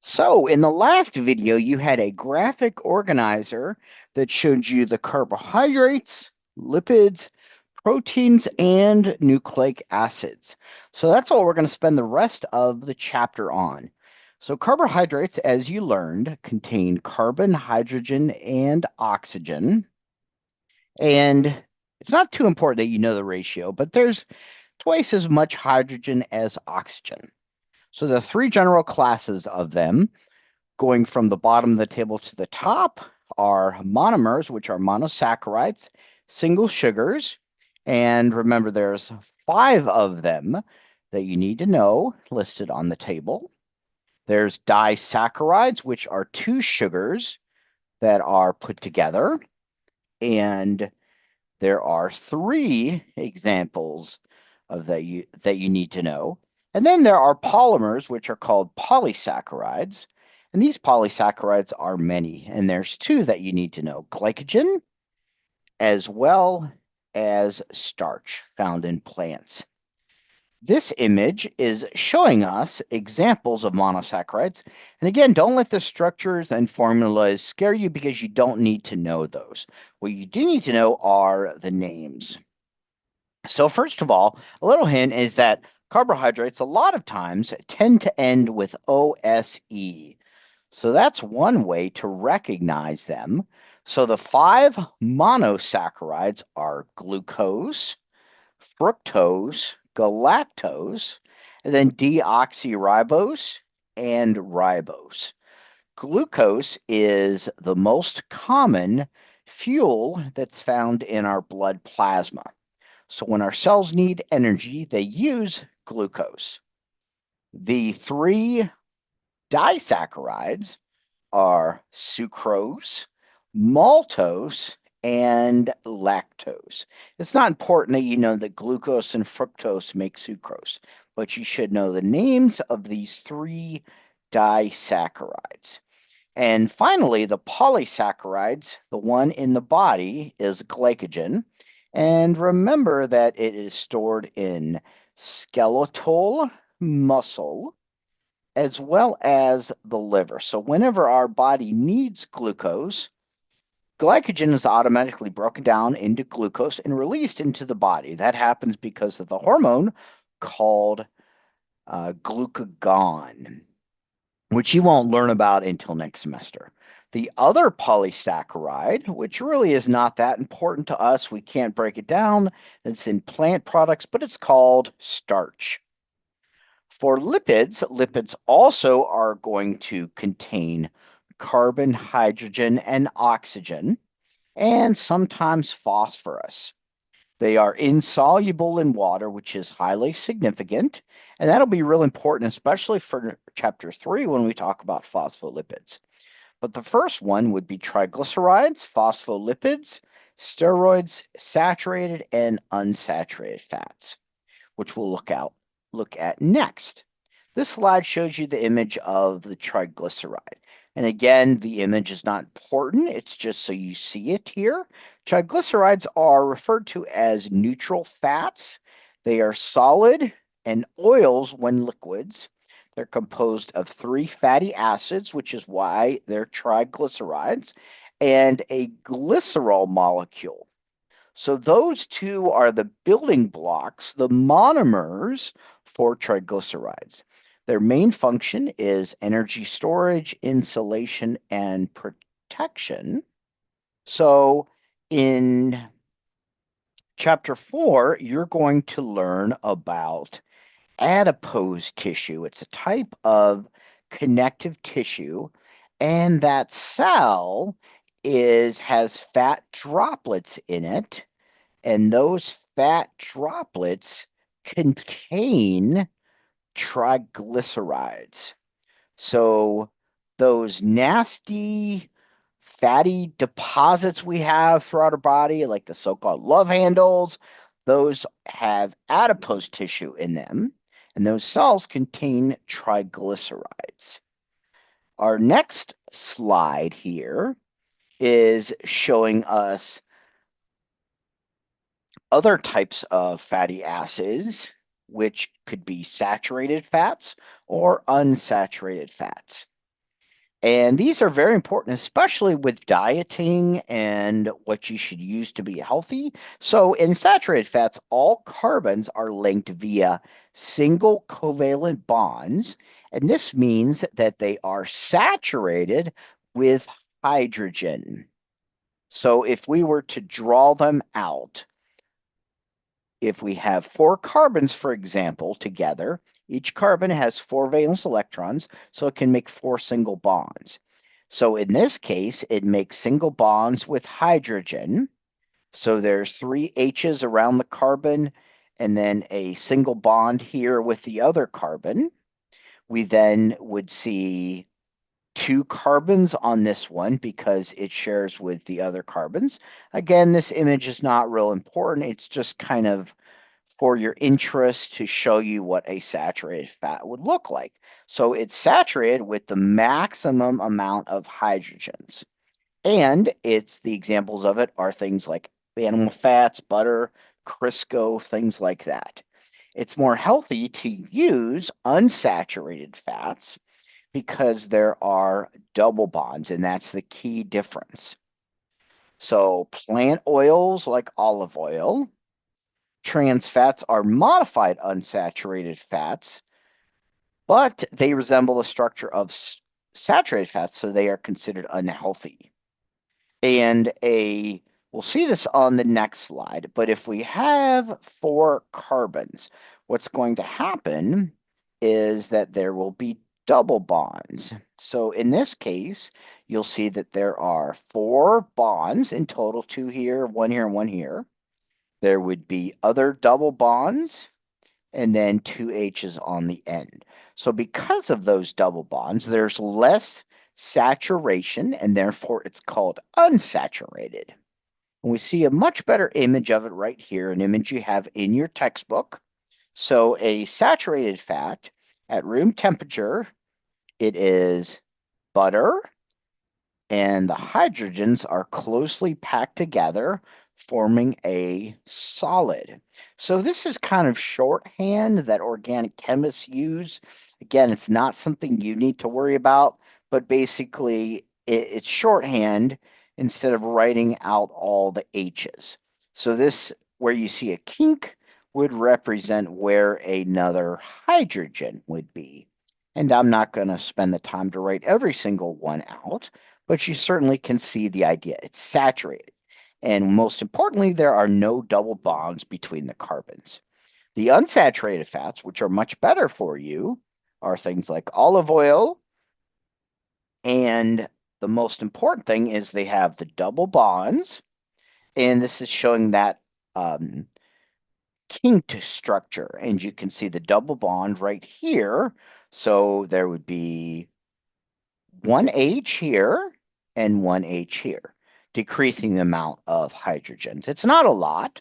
So in the last video, you had a graphic organizer that showed you the carbohydrates, lipids, proteins, and nucleic acids. So that's all we're going to spend the rest of the chapter on. So carbohydrates, as you learned, contain carbon, hydrogen, and oxygen. And it's not too important that you know the ratio, but there's twice as much hydrogen as oxygen. So the three general classes of them going from the bottom of the table to the top are monomers, which are monosaccharides, single sugars, and remember there's five of them that you need to know listed on the table. There's disaccharides, which are two sugars that are put together, and there are three examples of that you need to know. And then there are polymers, which are called polysaccharides. And these polysaccharides are many, and there's two that you need to know: glycogen as well as starch found in plants. This image is showing us examples of monosaccharides. And again, don't let the structures and formulas scare you because you don't need to know those. What you do need to know are the names. So first of all, a little hint is that carbohydrates a lot of times tend to end with OSE. So that's one way to recognize them. So the five monosaccharides are glucose, fructose, galactose, and then deoxyribose and ribose. Glucose is the most common fuel that's found in our blood plasma. So when our cells need energy, they use glucose. The three disaccharides are sucrose, maltose, and lactose. It's not important that you know that glucose and fructose make sucrose, but you should know the names of these three disaccharides. And finally, the polysaccharides, the one in the body, is glycogen. And remember that it is stored in skeletal muscle as well as the liver. So whenever our body needs glucose, glycogen is automatically broken down into glucose and released into the body. That happens because of the hormone called glucagon, which you won't learn about until next semester. The other polysaccharide, which really is not that important to us, we can't break it down. It's in plant products, but it's called starch. For lipids, lipids also are going to contain carbon, hydrogen, and oxygen, and sometimes phosphorus. They are insoluble in water, which is highly significant. And that'll be real important, especially for chapter 3 when we talk about phospholipids. But the first one would be triglycerides, phospholipids, steroids, saturated and unsaturated fats, which we'll look at next. This slide shows you the image of the triglyceride. And again, the image is not important. It's just so you see it here. Triglycerides are referred to as neutral fats. They are solid and oils when liquids. They're composed of three fatty acids, which is why they're triglycerides, and a glycerol molecule. So those two are the building blocks, the monomers for triglycerides. Their main function is energy storage, insulation, and protection. So in chapter 4, you're going to learn about adipose tissue. It's a type of connective tissue, and that cell has fat droplets in it, and those fat droplets contain triglycerides. So those nasty fatty deposits we have throughout our body, like the so-called love handles, those have adipose tissue in them, and those cells contain triglycerides. Our next slide here is showing us other types of fatty acids, which could be saturated fats or unsaturated fats. And these are very important, especially with dieting and what you should use to be healthy. So, in saturated fats, all carbons are linked via single covalent bonds. And this means that they are saturated with hydrogen. So, if we were to draw them out, if we have four carbons, for example, together, each carbon has four valence electrons, so it can make four single bonds. So in this case, it makes single bonds with hydrogen. So there's three H's around the carbon, and then a single bond here with the other carbon. We then would see two carbons on this one because it shares with the other carbons. Again, this image is not real important. It's just kind of for your interest to show you what a saturated fat would look like. So it's saturated with the maximum amount of hydrogens. And it's the examples of it are things like animal fats, butter, Crisco, things like that. It's more healthy to use unsaturated fats because there are double bonds, and that's the key difference. So plant oils like olive oil, trans fats are modified unsaturated fats, but they resemble the structure of saturated fats, so they are considered unhealthy. And we'll see this on the next slide, but if we have four carbons, what's going to happen is that there will be double bonds. So in this case, you'll see that there are four bonds in total, two here, and one here. There would be other double bonds and then two H's on the end. So because of those double bonds, there's less saturation, and therefore it's called unsaturated. And we see a much better image of it right here, an image you have in your textbook. So a saturated fat at room temperature, it is butter, and the hydrogens are closely packed together, forming a solid. So this is kind of shorthand that organic chemists use. Again, it's not something you need to worry about, but basically it's shorthand instead of writing out all the H's. So this, where you see a kink, would represent where another hydrogen would be. And I'm not going to spend the time to write every single one out, but you certainly can see the idea. It's saturated. And most importantly, there are no double bonds between the carbons. The unsaturated fats, which are much better for you, are things like olive oil. And the most important thing is they have the double bonds. And this is showing that kinked structure. And you can see the double bond right here. So there would be one H here and one H here, decreasing the amount of hydrogens. It's not a lot.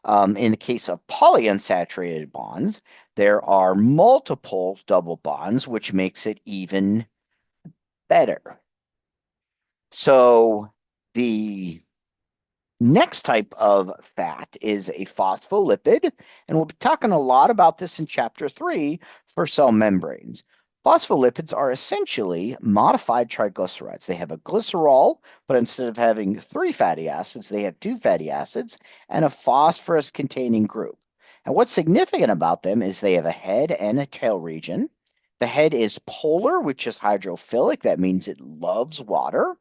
In the case of polyunsaturated bonds, there are multiple double bonds, which makes it even better. So the next type of fat is a phospholipid, and we'll be talking a lot about this in Chapter 3 for cell membranes. Phospholipids are essentially modified triglycerides. They have a glycerol, but instead of having three fatty acids, they have two fatty acids and a phosphorus-containing group. And what's significant about them is they have a head and a tail region. The head is polar, which is hydrophilic. That means it loves water.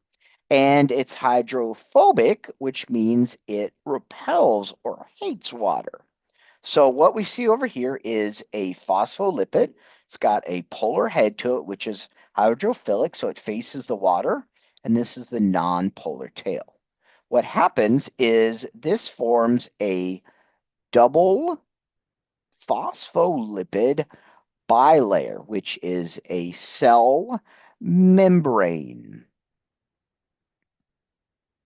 And it's hydrophobic, which means it repels or hates water. So what we see over here is a phospholipid. It's got a polar head to it, which is hydrophilic, so it faces the water, and this is the non-polar tail. What happens is this forms a double phospholipid bilayer, which is a cell membrane.